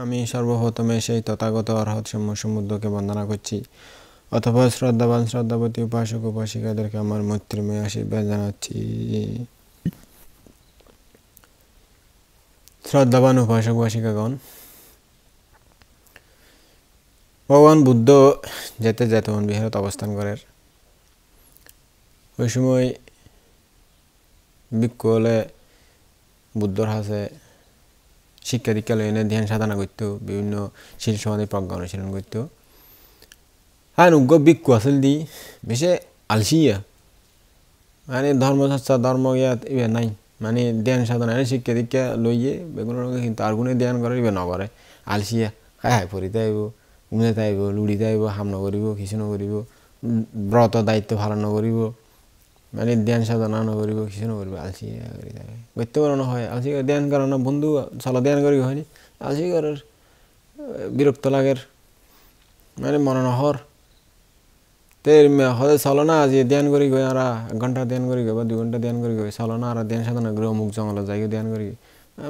আমি সর্বপ্রথমে সেই তথাগত অর্হৎ সমুদ্রকে বন্দনা করছি, অথবা শ্রদ্ধাবান শ্রদ্ধাবতী উপাসক উপাসিকাদেরকে আমার মৈত্রীময় আশীর্বাদ জানাচ্ছি। শ্রদ্ধাবান উপাসক উপাসিকাগণ, ভগবান বুদ্ধ যেতে জেতবন বিহারত অবস্থান করেন। ওই সময় ভিক্ষু হলে বুদ্ধর হাসে শিক্ষা দীক্ষা লইনে ধ্যান সাধনা করত, বিভিন্ন শিল সমাধি প্রজ্ঞা অনুশীলন করত। হ্যাঁ, উগ্র ভিক্ষু আসল দি বেশি আলসিয়া, মানে ধর্মচর্চা ধর্ম ইয়াত ইবে নাই, মানে ধ্যান সাধনা শিক্ষা দীক্ষা লইয়ে বেগুন কিন্তু আর গুণে ধ্যান করে ইবে নকরে, আলসিয়া খাই পড়িতে আইব, ঘুমাইতে আইব, লুড়িতে আইব, হাম নকরিব, কিছু নকরিব, ব্রত দায়িত্ব পালন নকরিব, মানে ধ্যান সাধনা নকরিব, কিছু নকরিব, আলসিয়া করি থাকে করতে পারানো হয়। আলসি ধ্যান করানো বন্ধু চলো ধ্যান করি হয়নি, আলসি করার বিরক্ত লাগের, মানে মনে নহর হলে চলো না আজি ধ্যান করি গই, আর 1 ঘন্টা ধ্যান করি গই বা 2 ঘন্টা ধ্যান করি গই, চলো না আর ধ্যান সাধনা করে অমুক জঙ্গলে যাই ধ্যান করি,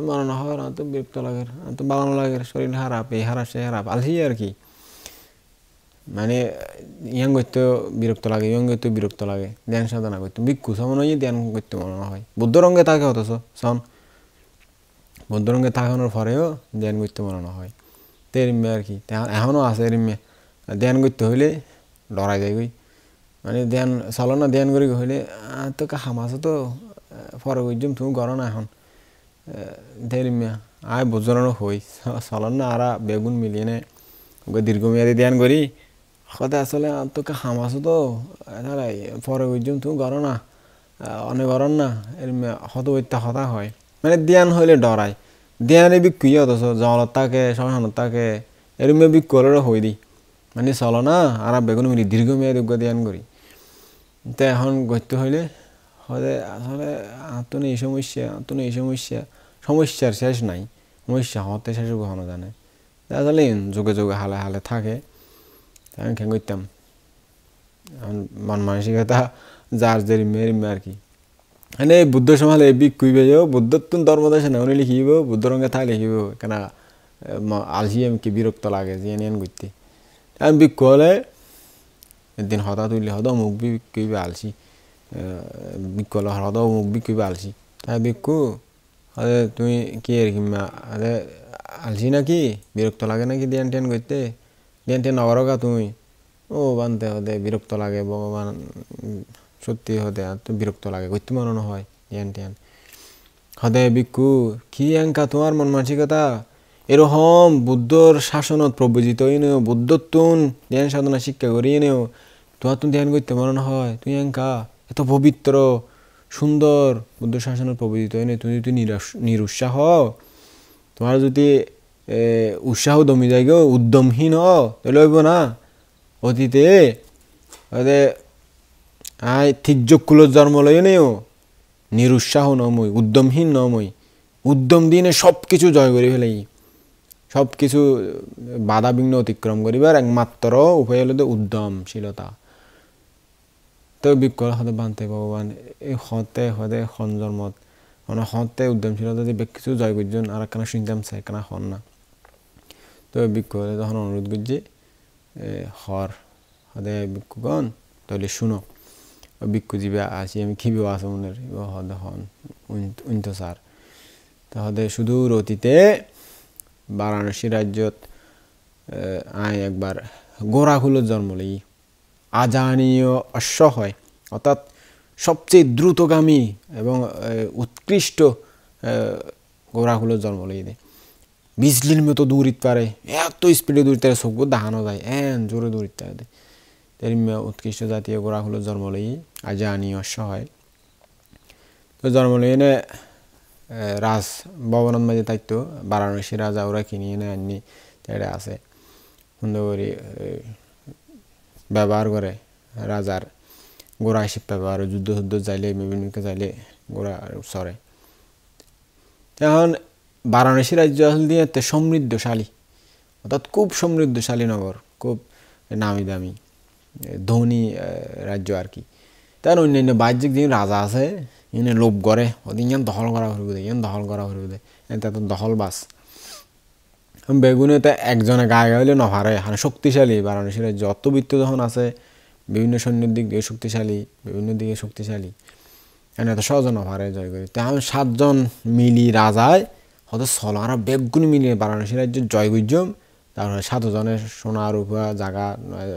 মনে নহর তো বিরক্ত লাগের, তো বাগানো লাগের, শরীর খারাপ, এই খারাপ সে খারাপ, আলসি আর কি। মানে ইয়াং করতে বিরক্ত লাগে, ইয়ং করতে বিরক্ত লাগে, ধ্যান সাধনা করতে ভিক্ষু সমান ধ্যান করতে মনে হয়। বুদ্ধ রঙে থাকে অথচ সন বুদ্ধ রঙে থাকানোর পরেও ধ্যান করতে মনে হয়। তো এরিমে আর কি এখনও আছে এরিমে, ধ্যান করতে হইলে ডরাই যায় গই, মানে ধ্যান চলো না ধ্যান করি হইলে তো হামাছো তো পরে বুঝলাম তুমি করো না এখন এরিমে আয় বুঝানো হই চলো না আর বেগুন মিলিয়ে নে দীর্ঘমেয়াদী ধ্যান করি সদায় আসলে তোকে হামাছো তো পরে বুঝলাম তুমি করো না অনেক করন না এরিমে হত হত্যা হতা হয়, মানে ধ্যান হইলে ডরায়। ধ্যানে বিক্ষু অথচ জলত থাকে শ্মশানত থাকে এরিমে বিক্ষু হলে হই দি, মানে চলো না আর বেগুন মিলি দীর্ঘমেয়াদী ধ্যান করি। তো এখন করতে হইলে হলে আসলে আতুন এই সমস্যা আতুন এই সমস্যা, সমস্যার শেষ নাই, সমস্যা হতে শেষ কখনো জানে আসলে যুগে যুগে হালে হালে থাকে। আমি খেয়ে করতাম মন মানসিকতা যার যে মেরিমে আর কি, মানে বুদ্ধ সমালে বিক্ষুইবে যাও বুদ্ধত্ব ধর্মদেশে না উনি লিখিব বুদ্ধ রঙে থাই লিখিব কেন আলসি আমি কি বিরক্ত লাগে যে এন করতে। আমি বিক্ষু হলে একদিন হঠাৎ তুললে হদ মুখ বিক্ষুইবে আলসি, বিক্ষু হলে হদ মুখ বিক্ষুইবে আলসি, তাই বিক্ষু আরে তুমি কি আর কি আরে আলসি নাকি বিরক্ত লাগে নাকি ধ্যান ট্যান করতে, ধ্যান ট্যান নগরগা তুমি, ও বানতে হদে বিরক্ত লাগে ভগবান সত্যি হদে তো বিরক্ত লাগে করতে মনে হয় ধ্যান ট্যান হদে বিক্ষু কি এঙ্কা তোমার মন মানসিকতা এরকম বুদ্ধর শাসনত প্রবজিত এনেও বুদ্ধত্বন ধ্যান সাধনা শিক্ষা করি এনেও তোমার তুমি ধ্যান করতে মনে হয় তুই এঙ্কা এত পবিত্র সুন্দর বুদ্ধ শাসনত প্রবজিত এনে তুমি যদি নিরুৎসাহ তোমার যদি উৎসাহ দমি যায় গো উদ্যমহীন তাহলে হইব না। অতীতে আয় ঠিক যোগকুলত জন্ম লই নেও নিরুৎসাহ নমই উদ্যমহীন নমই, উদ্যম দিনে সব কিছু জয় করে ফেলাই, সব কিছু বাধা বিঘ্ন অতিক্রম করিবার একমাত্র উপায় হল উদ্যমশীলতা। তো বিকল হতে বানতে ভগবান এই হতে হতে খন জন্মত মানে হতে উদ্যমশীলতা যে কিছু জয় করছেন আর একখানা শুনতাম চাই একখানা হন না। তো বিক্ষু তখন অনুরোধ করছে হর হদে বিক্ষুগণ তাহলে শুনো, বিক্ষু জীবে আসি আমি খিবি আসো মনের হদে হন উন্ত সার তাহলে সুদূর অতীতে বারাণসী রাজ্যত আয় একবার গোরাকুলত জন্ম লই, আজানীয় অশ্ব হয় অর্থাৎ সবচেয়ে দ্রুতগামী এবং উৎকৃষ্ট গোরাকুলত জন্ম লই দেয়, বিজলির মতো দৌড়িতে পারে, এত স্পিডে দৌড়িতে পারে চোখ দেখানো যায় এন জোরে দৌড়িতে পারে, তেমনি উৎকৃষ্ট জাতীয় গোরাকুলত জন্ম লই আজানীয় অশ্ব হয়। তো জন্ম লই এনে রাজ ভবনের মাঝে থাকতো বারাণসী রাজা ওরা কিনিয়ে এনে আনি তেড়ে আছে সুন্দর করে ব্যবহার করে রাজার গোড়া হিসেবে ব্যবহার যুদ্ধ যুদ্ধ যাইলে বিভিন্ন যাইলে গোড়া সরে। এখন বারাণসী রাজ্য আসলে দিয়ে সমৃদ্ধশালী অর্থাৎ খুব সমৃদ্ধশালী নগর, খুব নামি দামি ধনী রাজ্য আর কি। তার অন্যান্য বাহ্যিক যে রাজা আছে এনে লোভ করে ওদিন ইয়ান দখল করা হইব দে ইয়ান দখল করা হইব দে এত দখল বাস। বেগুনেতে একজনে গায়ে হইলে নহারে মানে শক্তিশালী বারাণসীর যত বৃত্ত যখন আছে বিভিন্ন সৈন্যের দিক দিয়ে শক্তিশালী বিভিন্ন দিকে শক্তিশালী এত সহজে নহারে জয় করি তেমন 7 জন মিলি রাজায় হয়তো সলারা বেগুন মিলিয়ে বারাণসী রাজ্য জয় গুজম তারপরে 7 জনের সোনা রূপা জায়গা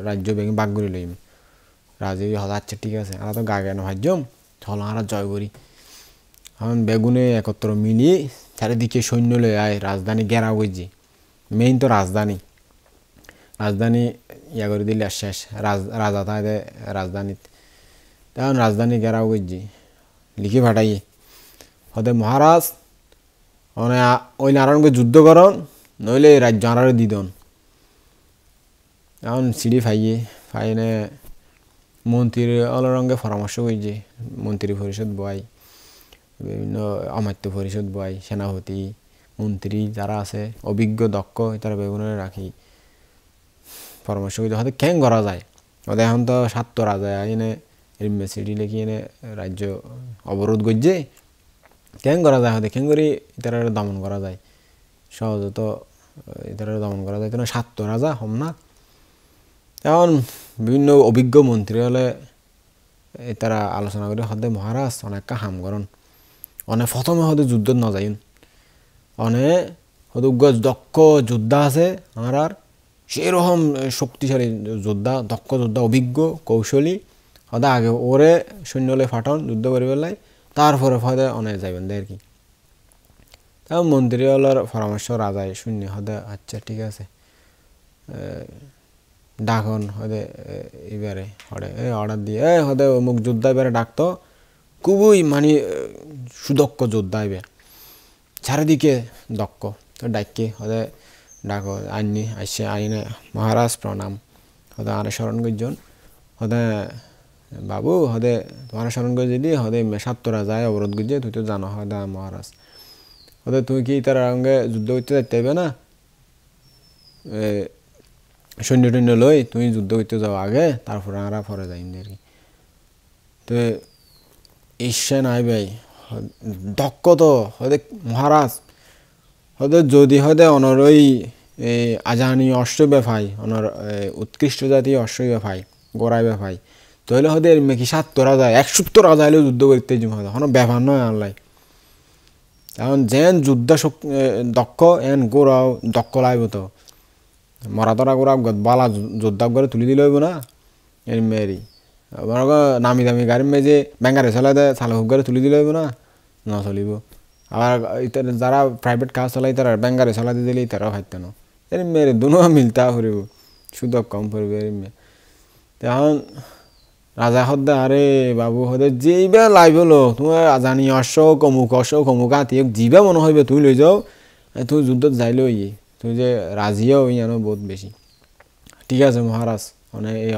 রাজ্য বেগুন বাগ করে লইম রাজে হয়তো আচ্ছা ঠিক আছে আমরা তো গা গানো ভাজ্যম সলারা জয় করি এখন বেগুনে একত্র মিলিয়ে চারিদিকে সৈন্য লয়ে আয় রাজধানী ঘেরাও করছি মেইন তো রাজধানী ইয়া করে দিলে শেষ রাজা থাকে রাজধানীত তখন রাজধানী ঘেরাও করছি লিখে পাঠাই হতে মহারাজ মানে ওই নারায়ণকে যুদ্ধ করন নইলে রাজ্য আনারে দিদন এখন সিঁড়ি ফাইনে মন্ত্রীর অলরঙ্গে পরামর্শ করছে মন্ত্রী পরিষদ বয় বিভিন্ন অমাত্য পরিষদ বয় সেনাপতি মন্ত্রী যারা আছে অভিজ্ঞ দক্ষ তারা বেগুনে রাখি পরামর্শ করতে হয়তো ক্যাং করা যায় ওদের এখন তো 7 রাজা এনে সিডি লেখি এনে রাজ্য অবরোধ করছে ক্যাং করা যায় হয়তো ক্যাং করি তারা দমন করা যায় সহজে তো তারা দমন করা যায় তো 7 রাজা হম না এখন বিভিন্ন অভিজ্ঞ মন্ত্রী হলে তারা আলোচনা করে হতে মহারাজ অনেক হাম করন অনেক প্রথমে হয়তো যুদ্ধ না যাইন অনেক হয়তো দক্ষ যোদ্ধা আছে আমার আর সেরকম শক্তিশালী যোদ্ধা দক্ষ যোদ্ধা অভিজ্ঞ কৌশলী হয়তো আগে ওরে সৈন্যলে ফাটান যুদ্ধ করে পেলাই তারপরে হয়তো অনেক যাবেন আর কি তাও মন্ত্রী হলার পরামর্শ রাজায় শূন্য হয়তো আচ্ছা ঠিক আছে ডাকন হয়তো এবারে হরে অর্ডার দিয়ে হয়তো অমুক যোদ্ধা এবারে ডাকতো খুবই মানে সুদক্ষ যোদ্ধা এবার চারিদিকে দক্ষ তো ডাকে হয়তো ডাকো আইনি আসছে আইনে মহারাজ প্রণাম হয়তো আরে স্মরণ করজন হয়তো বাবু হয়তো তোমার স্মরণ করে যদি হয়তো 7 রাজায় অবরোধ করছে তুই তো জানো হয়তো মহারাজ হয়তো তুই কি তার সঙ্গে যুদ্ধ করতে যাইতে হবে না সৈন্য টৈন্য লই তুমি যুদ্ধ করতে যাও আগে তারপরে আমরা পরে যাই আর কি তো ঈশ্বর নাই ভাই দক্ষ তো হয়তো মহারাজ হয়তো যদি হয়তো অনর ওই আজানি অশ্ব বেফাই অনর উৎকৃষ্ট জাতীয় অশ্ব বেফাই গোড়াই বেফাই তাহলে হয়তো এর মেকি 7 রাজা 170 রাজা এলেও যুদ্ধ করতে যাই হয়তো কোনো ব্যাপার নয় আনলাই এখন যেন যুদ্ধ দক্ষ এন গোড়াও দক্ষ লাগব তো মরাতরা গোড়া বালা যোদ্ধা করে তুলি দিলে হইব না এর মেয়েরই নামি দামি গাড়ি মেজে ব্যাঙ্গারে চলাই দেয় চালক করে তুলি দিলে হইব না না চলিব আবার যারা প্রাইভেট কার চলাই তারা ব্যাঙ্গারে চলাই দিলে তারাও খাইতে না এর মেয়ের দুনো মিলতা ফুরিব সুদক কম ফুরিব এর মেয়ে এখন রাজা হদ্দে আরে বাবু হদে যেইবা লাইব লো তোমার জানি অশ্ব কমুক আতি যিবা মনে হইবে তুই লই যাও তুই যুদ্ধত যাইলে ইয়ে তুই যে রাজিও ইয়ানো বহুত বেশি ঠিক আছে মহারাজ মানে এই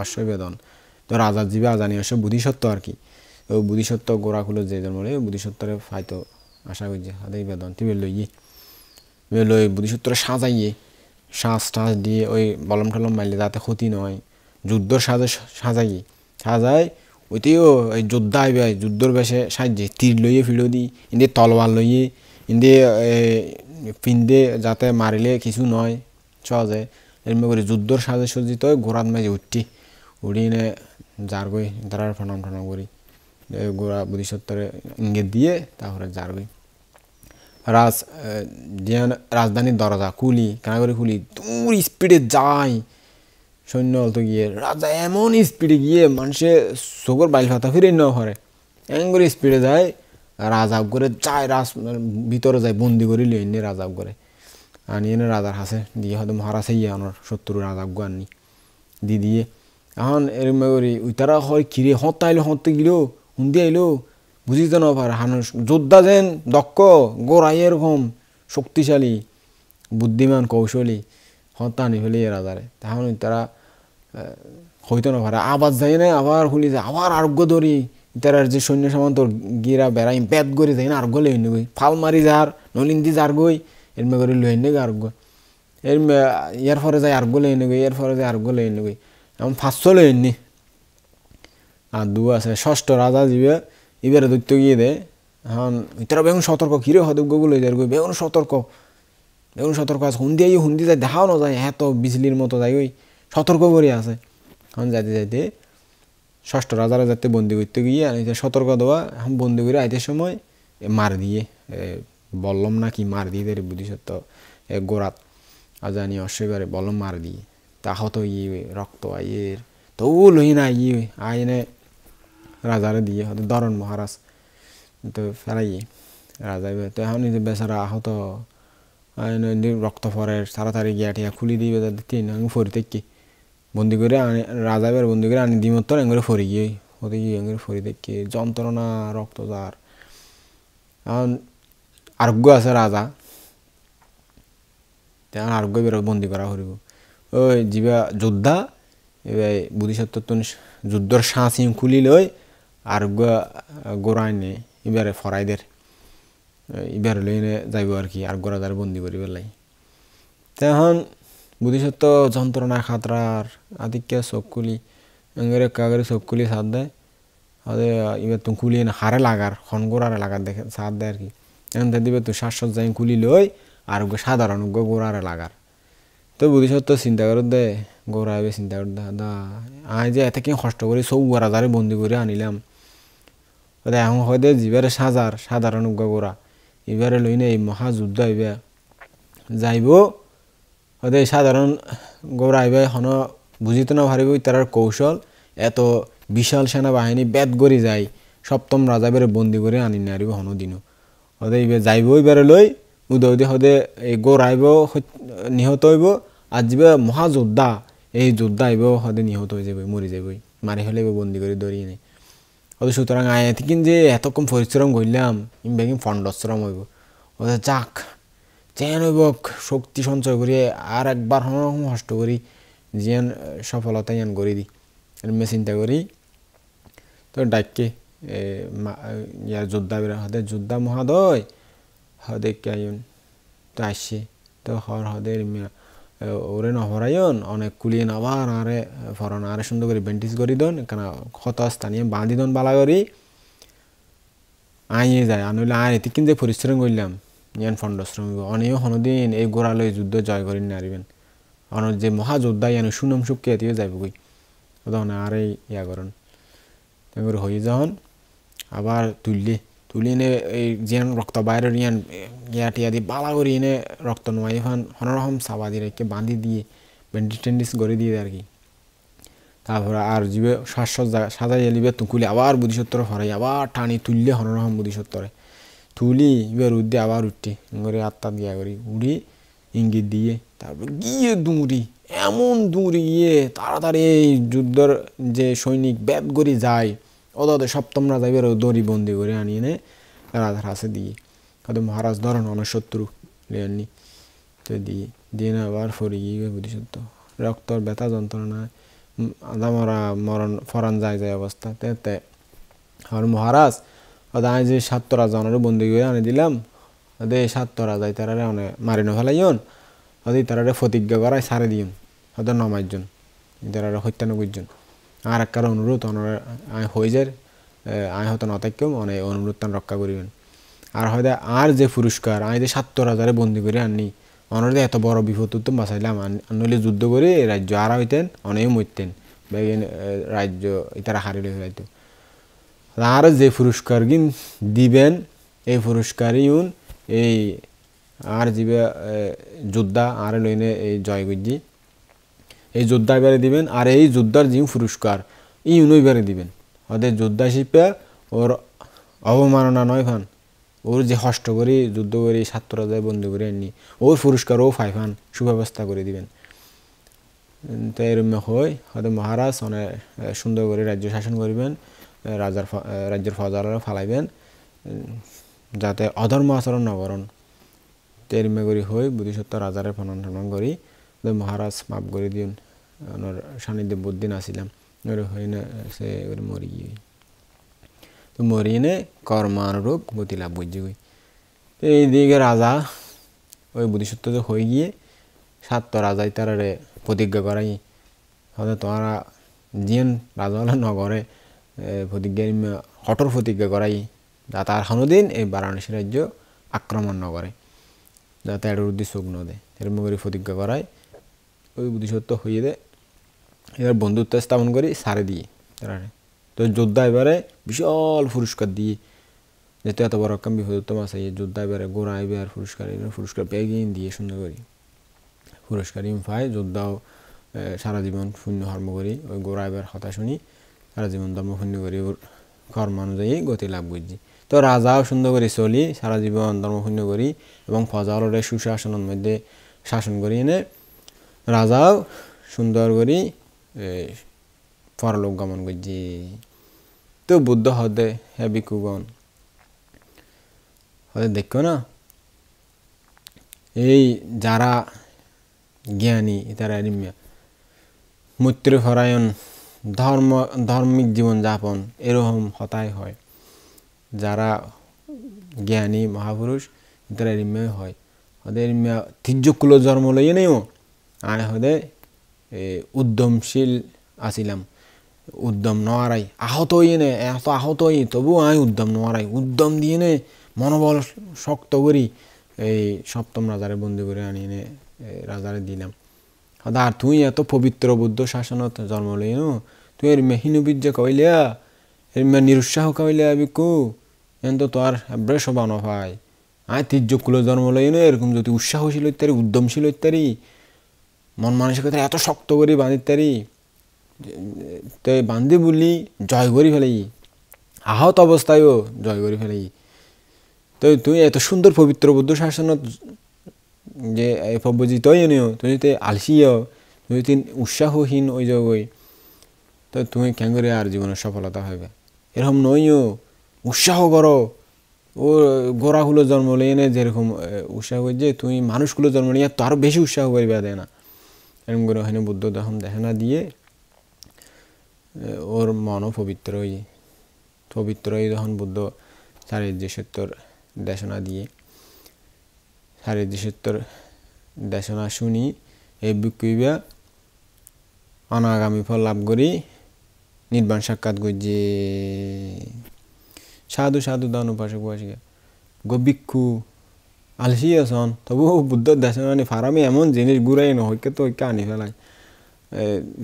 অশ্ব বেদন তো রাজার যিবা জানি অশ্ব বুদ্ধিসত্ত্ব আর কি ও বুদ্ধিসত্ত্ব গোড়া খুলে যে জন্মলে বুদ্ধিসত্ত্বরে ফাইতো আশা করছে হাতেই বেদন তুই লই বুদ্ধিসত্ত্বরে সাজাইয়ে টাস দিয়ে ওই বলম টলম মারলে যাতে ক্ষতি নয় যুদ্ধর সাজাই ওইতেও এই যোদ্ধা আইবে যুদ্ধর বেশে সাহায্যে তীর লইয়ে ফিরো দি ইন্দে তলোয়ার লইয়ে ইন্দে পিন্দে যাতে মারিলে কিছু নয় সহজে এরম করে যুদ্ধর সাজে সজ্জিত ঘোড়াত মাঝে উঠি নে যার গই তারা প্রণাম করি গোড়া বুদ্ধিসত্ত্বরে ইঙ্গিত দিয়ে তারপরে যার গই রাজধানীর দরজা খুলি কেনা করে খুলি দূর স্পিডে যায় সৈন্য তো গিয়ে রাজা এমন স্পিডে গিয়ে মানুষে চোখের বাইল ফাতা ফিরে ন করে এমন করে স্পিডে যায় রাজা করে যায় ভিতরে যায় বন্দি করে লিয়ে এনে রাজা করে আনি এনে রাজার হাসে দিয়ে হয়তো মহারাজ ইয়ে আনার 70 রাজা আনি দিয়ে এখন এরম করি ওই তারা হয় কিরে হতে গেল হুন্দি আইলো বুঝিতে না পারে হানুষ যোদ্ধা যেন দক্ষ গোড়াই এরকম শক্তিশালী বুদ্ধিমান কৌশলী হত্যা আনি ফেলি রাজারে তখন তারা হইতো না পারে আবার যাই না আবার খুলি যায় আবার আরোগ্য ধরি তার যে সৈন্য সামন্ত গিরা বেড়াই বেদ করে যাই না আরোগ্য লই গই ফাল মারি যার নলিন্দি যার গই এরমে করে লই নে আরোগ্য এর ইয়ার ফরে যায় আরোগ্য লই নে গই এর ফরে যায় আরোগ্য লই নে গই এমন 500 লই নি আর 2 আছে 6ষ্ঠ রাজা জিবে এবারে দৈত্য গিয়ে দে এখন তারা বেগুন সতর্ক কিরে হদজ্ঞ লই যার গই বেগুন সতর্ক এখন সতর্ক আছে হুন্দি যায় দেখাও না যায় এত বিজলির মতো যায় ওই সতর্ক করে আছে এখন যাইতে যাইতে ষষ্ঠ রাজারা যাতে বন্দি করতে গিয়ে সতর্ক দেওয়া এখন বন্দি করে আইতে সময় মার দিয়ে বললাম না কি মার দিয়ে দেয় বুদ্ধিসত্ত্ব গোড়াত আজানি অস্বীকারে বললাম মার দিয়ে তাহত রক্ত আইয়ের তো লই না আইনে রাজারে দিয়ে হয়তো দরন মহারাজ তো ফেরাই রাজা তো এখন নিজে বেচারা আহত রক্ত পরে তাড়াতাড়ি গিয়া টিয়া খুলি দিবে তিন ফরি থেকে বন্দি করে আনি রাজা এবার বন্দি করে আনি দিমত তো এঙ্গরে ফরি গিয়ে হতে গিয়ে এঙ্গরে ফরি দেখি যন্ত্রণা রক্ত যার এখন আরোগ্য আছে রাজা তেমন আরোগ্য বের বন্দি করা হরিব ওই যিবা যোদ্ধা এবার বুদ্ধিসত্ত্ব যুদ্ধর সাঁচি খুলি লই আরোগ্য গোড়ায় নে এবারে ফরাইদের এবারে লইনে যাইব আর কি আরোগ্য রাজার বন্দি করি পেলাই তখন বুদ্ধিসত্ত্ব যন্ত্রণা খাতরার আদিক্য চোখ খুলি এঙ্গরে কাগরে চোখ খুলি সাথ দেয় হলে এবার তুমি খুলি না হারে লাগার খন গোড়ারে লাগার দেখে সাথ দেয় আর কি এখন দিবে তুই শ্বাসসজ্জায় খুলি লই আর সাধারণ গোড়ারে লাগার তো বুদ্ধিসত্ত্ব চিন্তা করে দে গোড়াইবে চিন্তা করে দা আই যে এত কি কষ্ট করি সব রাজারে বন্দি করে আনিলাম এখন হয়তো যিবারে সাধারণ গোড়া এবারে লইনে এই মহাযুদ্ধ আইবে যাইব হয়তো সাধারণ গোড়া আইবে হন বুঝিতে না পারিব তার কৌশল এত বিশাল সেনাবাহিনী বেদ গড়ি যায় সপ্তম রাজা বেড়ে বন্দি করে আনি নারিব হন দিনও হয়তো এবার যাইব এবারে লই উদয় হদে এই গোড়াইব নিহত হইব আর যিবা মহাযোদ্ধা এই যোদ্ধা আইব হদে নিহত হয়ে যাবে মরি যাবই মারি হলে বন্দি করে ধরিয়ে নেই হয়তো সুতরাং আয় থিকিন যে এত কম পরিশ্রম করলাম বেগিন ফন্ডশ্রম হইব ওদের যাক চেন হইব শক্তি সঞ্চয় করি আর একবার কষ্ট করি যেন সফলতা ইয়ান করে দিই এমনি চিন্তা করি তো ডাককে ইয়ার যোদ্ধা বেরা হদে যোদ্ধা মহাদয় হদে কেন তো আসছে তো হর হদে ওরে নহরায়ন অনেক কুলিয়ে আবার আরে ফরন আরে সুন্দর করে বেন্টিস করি দন কেন ক্ষত স্থানীয় বাঁধি দন বালা করি আইয়ে যায় আনলে আর এতে কিন্তু পরিশ্রম করলাম ইয়ান ফন্ডশ্রম অনেক হনদিন এই গোড়ালয় যুদ্ধ জয় করি নারিবেন অন যে মহাযোদ্ধা ইয়ান সুনাম সুখকে এতিও যাইব কই তখন আর ইয়া করেন তারপরে হয়ে যখন আবার তুলি এনে এই যেন রক্ত বাইরের ইয়ান ইয়া টিয়া দিয়ে বালা করি এনে রক্ত নোয়াই ফান হনরকম চাবা দিয়ে রেখে বাঁধি দিয়ে ব্যান্ডিজ টেন্ডিস করে দিয়ে আর কি তারপরে আর জীবে শ্বাসসজ্জা সাজাই এলিবে তুকুলি আবার বুদ্ধিসত্ত্ব হরাই আবার টানি তুললে হনরকম বুদ্ধিসত্ত্বরে তুলি এবার উদ্দে আবার উঠতে করে আত্মা দিয়া করি উড়ি ইঙ্গিত দিয়ে তারপর গিয়ে দুমুড়ি এমন দূরে গিয়ে তাড়াতাড়ি এই যুদ্ধর যে সৈনিক বেদ গড়ি যায় ওদের সপ্তম রাজা এবার দড়ি বন্দি করে আনিয়ে এনে রাজার হাসে দিয়ে হয়তো মহারাজ ধরেন অনশত্রু লেননি তো দিয়ে না আবার ফরি গিয়ে বুদ্ধিসত্ত্ব রক্তর ব্যথা যন্ত্রণা আদা মরণ ফরান যায় অবস্থা তে আর মহারাজ আমি যে ৭ রাজা ওনারও বন্দি করে আনি দিলাম ওদের ৭ রাজাই তারা অনেক মারিনো ফেলাইন ওদের তারা প্রতিজ্ঞা করায় সারে দিন হয়তো ৯ জন তারা ৯৭ জন আর একটা অনুরোধ ওনারা হয়ে যায় আয় হয়তো নতাক্য অনেক অনুরোধ রক্ষা করিবেন আর হয়তো আর যে পুরস্কার আমি যে ৭ রাজারে বন্দি করে আনি ওনার এত বড় বিপদ তো বাঁচাইলাম আনলে যুদ্ধ করে রাজ্য আর হইতেন অনেক মরতেন রাজ্য তারা হারিয়ে ফেলাইতো আর যে পুরস্কার কিন দিবেন এই পুরস্কারই এই আর যিবে যোদ্ধা আর লইনে এই জয় গজ্জি এই যোদ্ধা এবারে দিবেন আর এই যোদ্ধার যে পুরস্কার এবারে দিবেন ওদের যোদ্ধা শিল্পে ওর অবমাননা নয় ফান ওর যে কষ্ট করে যুদ্ধ করে ৭ রাজায় বন্দি করে আনি ওর পুরস্কার ও ফাইফান সুব্যবস্থা করে দিবেন তো এরম হয়তো মহারাজ অনেক সুন্দর করে রাজ্য শাসন করিবেন রাজ্যের ফৌজদাররা ফালাইবেন যাতে অধর্ম আচরণ নকরণ তো এরম করে বুদ্ধিসত্ত্ব রাজারে ফনন করি মহারাজ মাফ করে দিন ওনার সান্নিধ্যে বুদ্দিন আসিলাম হই না সে মরি গিয়ে তো মরি এনে কর্মানুরূপ গতি লাভ বুঝি গই তো এইদিকে রাজা ওই বুদ্ধিসত্ত্ব যে হয়ে গিয়ে ৭ রাজাই তারারে প্রতিজ্ঞা করাই হয়তো তোমরা জিয়ান রাজওয়ালা নগরে প্রতিজ্ঞা কঠোর প্রতিজ্ঞা করাই যা তার হনদিন এই বারাণসী রাজ্য আক্রমণ নগরে যাতে এটার উদ্দি চোখ ন দেয় এরকম করে প্রতিজ্ঞা করায় ওই বুদ্ধিসত্ত্ব হয়ে দেয় এবার বন্ধুত্ব স্থাপন করি সারে দিয়ে তারা তো যোদ্ধা এবারে বিশাল পুরস্কার দিয়ে যেহেতু এত বড় একটা বিপদত্তম আছে এই যোদ্ধা এবারে গোড়া এবার পুরস্কার পেয়ে গিয়ে দিয়ে সুন্দর করি পুরস্কার পায় যোদ্ধাও সারা জীবন শূন্য কর্ম করি ওই গোড়া এবার হতাশ শুনি সারা জীবন ধর্ম শূন্য করি ওর কর্ম অনুযায়ী গতি লাভ বুঝছি তো রাজাও সুন্দর করে চলি সারা জীবন ধর্ম শূন্য করি এবং প্রজার সুশাসনের মধ্যে শাসন করি এনে রাজাও সুন্দর করি পরলোক গমন করছি তো বুদ্ধ হদে হে ভিক্ষুগণ হদে দেখো না এই যারা জ্ঞানী তারা মৈত্রীপরায়ণ ধার্মিক জীবন যাপন এরকম হতাই হয় যারা জ্ঞানী মহাপুরুষ তারা এরিম্যা হয় হদে এরিম্যা তির্যকুল জন্ম লইয়ে নেও আয় হদে উদ্যমশীল আসিলাম উদ্যম নয়ারাই আহত হইয়ে নে এত আহত হই তবু আয় উদ্যম নয়ারাই উদ্যম দিয়ে নে মনোবল শক্ত করি এই সপ্তম রাজারে বন্দি করে আনি এনে রাজারে দিলাম আর তুই এত পবিত্র বুদ্ধ শাসনত জন্ম লই নো তুই এর মেহিনুবীর্য কইলিয়া এর নিরুৎসাহ কইলিয়া বিকু এন তো তোর ব্রেশ বানো ভাই আয় তির্যকুল জন্ম লই নো এরকম যদি উৎসাহশীল ইত্যাদি উদ্যমশীল ইত্যাদি মন মানসিকতা এত শক্ত করি বাঁধিতারি তো বান্ধি বললি জয় করি ফেলাই আহত অবস্থায়ও জয় করি ফেলাই তো তুই এত সুন্দর পবিত্র বুদ্ধ শাসনত যে প্রব্রজিত নিও তুমি যদি আলসিও তুমি যদি উৎসাহহীন ওই জগই তো তুমি কেন করে আর জীবনের সফলতা হবে এরকম নইও উৎসাহ করো ও গোড়াগুলো জন্ম নিয়ে যেরকম উৎসাহ করছে তুমি মানুষগুলো জন্ম নিয়ে তো আরো বেশি উৎসাহ করবে দেয় না এরকম করে ওখানে বুদ্ধ তখন দেখা না দিয়ে ওর মনও পবিত্রই যখন বুদ্ধ চারিদ্রিসত্তর দেশনা দিয়ে চারিদ্রিসত্তর দেশনা শুনি এই বিক্ষুবা অনাগামী ফল লাভ করি নির্বাণ সাক্ষাৎ করছে সাধু সাধু দান উপাসক উপাসিকা গো ভিক্ষু আলসি আছন তবু বুদ্ধ দেশনা নি ফারামি এমন জিনিস ঘুরাই নহৈকে তো ঐক্য আনি ফেলাই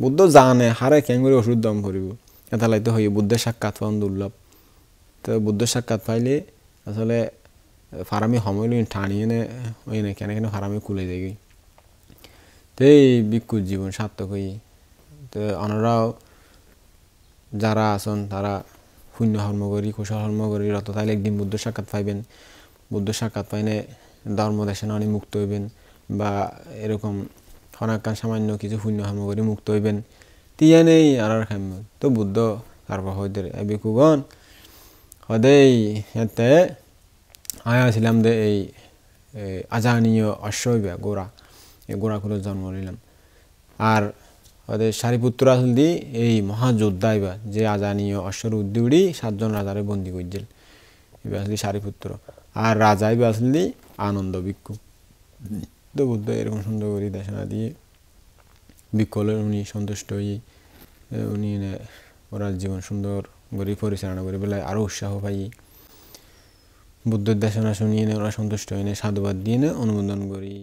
বুদ্ধ জানে হারে কেন করে ওষুধ দম করিব এটা লাইতে হই বুদ্ধের সাক্ষাৎ পাওয়া দুর্লভ তো বুদ্ধ সাক্ষাৎ পাইলে আসলে ফারামি সময় লই টানি এনে ওই না কেন কেন ফারামি খুলে যাই তো এই ভিক্ষুর জীবন সার্থক হই তো অনরাও যারা আছেন তারা শূন্য কর্ম করি কুশল কর্ম করি রত তাইলে একদিন বুদ্ধ সাক্ষাৎ পাইবেন বুদ্ধ সাক্ষাৎ পাইলে ধর্ম দেশে অনেক মুক্ত হইবেন বা এরকম খনাকান সামান্য কিছু শূন্য কর্ম করি মুক্ত হইবেন তিয়া নেই আর খাম তো বুদ্ধ তারপর হইতে ভিক্ষুগণ হদেই এতে আয়াছিলাম দে এই আজানীয় অশ্বইবা গোড়া এই গোড়াগুলো জন্ম নিলাম আর ওদের সারিপুত্র আসল দি এই মহাযোদ্ধা এবার যে আজানীয় অশ্বর উদ্দিউড়ি 7 জন রাজারে বন্দি করছিল এবার আসলি সারিপুত্র আর রাজা এবার আসলি আনন্দ ভিক্ষু তো বুদ্ধ এরকম সুন্দর করে দেশনা দিয়ে ভিক্ষুলের উনি সন্তুষ্ট হয়ে উনি ওরা জীবন সুন্দর করে পরিচালনা করে বেলায় আরও উৎসাহ পাই বুদ্ধের দেশনা শুনিয়ে ওরা সন্তুষ্ট হয়ে সাধুবাদ দিয়ে অনুমোদন করি।